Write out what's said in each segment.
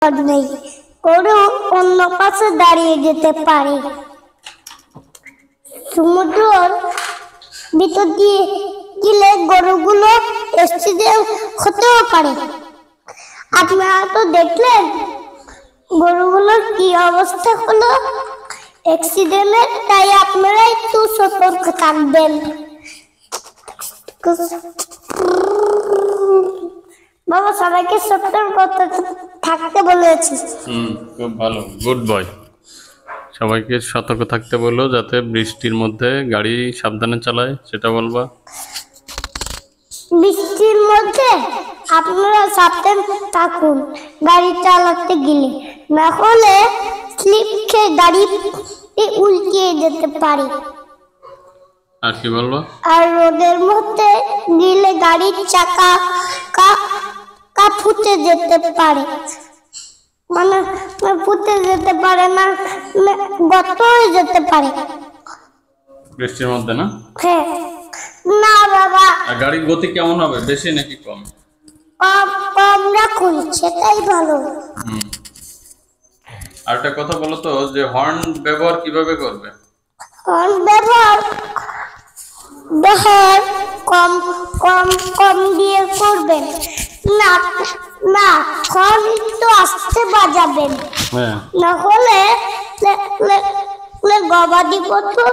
নেই, গরু অন্য পাশে দাঁড়িয়ে যেতে পারে। সমুদ্রের ভিতর দিয়ে গেলে গরুগুলো অ্যাক্সিডেন্ট হতেও পারে। আপনারা তো দেখলেন গরুগুলোর কি অবস্থা হলো অ্যাক্সিডেন্টের, তাই আপনারা একটু সতর্ক থাকবেন। বাবা সবাইকে সতর্ক থাকতে বলেছি। খুব ভালো, গুড বয়। সবাইকে সতর্ক থাকতে বললো যাতে বৃষ্টির মধ্যে গাড়ি সাবধানে চালায়, সেটা বলবা। বৃষ্টির মধ্যে আপনারা সাবধান থাকুন গাড়ি চালাতে গেলে, না হলে স্লিপ খেয়ে গাড়ি উল্টিয়ে যেতে পারে। আর কি বলবো? আর রোদের মধ্যে গেলে গাড়ির চাকা ফুটে যেতে পারে, মানে ফুটে যেতে পারে না, গর্ত হয়ে যেতে পারে বৃষ্টির মধ্যে না? হ্যাঁ। না বাবা, আর গাড়ির গতি কেমন হবে, বেশি নাকি কম? কম রাখুন, সেটাই ভালো। আর একটা কথা বলো তো, যে হর্ন ব্যবহার কিভাবে করবে? হর্ন ব্যবহার কম কম কম দিয়ে করবেন। না না, হর্ন একটু আস্তে বাজাবেন, না হলে গবাদি পশু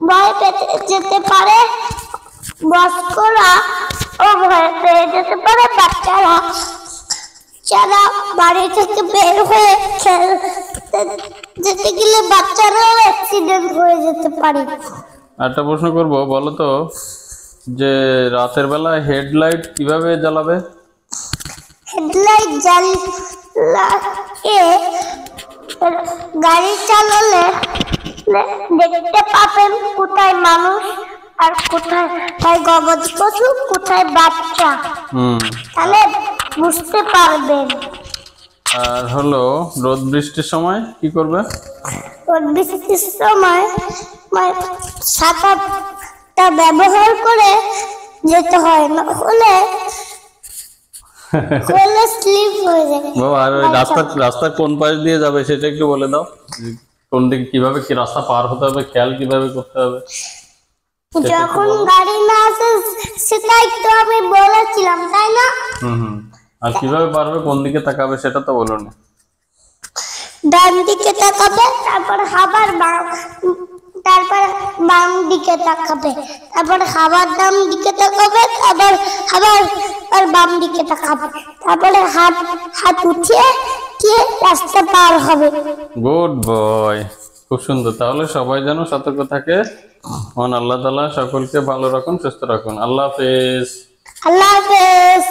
ভয় পেতে যেতে পারে, বয়স্করা ও ভয় পেয়ে যেতে পারে, বাচ্চারা যারা বাড়ি থেকে বের হয়ে খেলতে যেতে গেলে বাচ্চারাও অ্যাক্সিডেন্ট হয়ে যেতে পারে। একটা প্রশ্ন করব, বলো তো, যে রাতের বেলা হেডলাইট কিভাবে জ্বালাবে? হেডলাইট জ্বালিয়ে গাড়ি চালালে দেখতে পাবেন কোথায় মানুষ আর কোথায় গবাদি পশু, কোথায় বাচ্চা, তাহলে বুঝতে পারবেন। আর হলো রোদ বৃষ্টির সময় কি করবে? রোদ বৃষ্টির সময় ছাতাটা ব্যবহার করে যেতে হয়, না হলে স্লিপ হয়ে যাবে। আর ওই রাস্তার কোন পাশ দিয়ে যাবে সেটা একটু বলে দাও, কোন দিকে কিভাবে কি রাস্তা পার হতে হবে, খেয়াল কিভাবে করতে হবে। যখন গাড়ি না আসে সেটাই তো আমি বলেছিলাম, তাই না? আর কিভাবে পারবে, কোন দিকে তাকাবে সেটা তো বলো না। ডান দিকে তাকাবে, তারপর বাম দিকে তাকাবে, তারপর ডান দিকে তাকাবে, আবার বাম দিকে তাকাবে, তারপরে হাত উঠিয়ে রাস্তা পার হবে। গুড বয়, খুব সুন্দর। তাহলে সবাই যেন সতর্ক থাকে। মহান আল্লাহ তাআলা সকলকে ভালো রাখুন, সুস্থ রাখুন। আল্লাহ হাফেজ। আল্লাহ হাফেজ।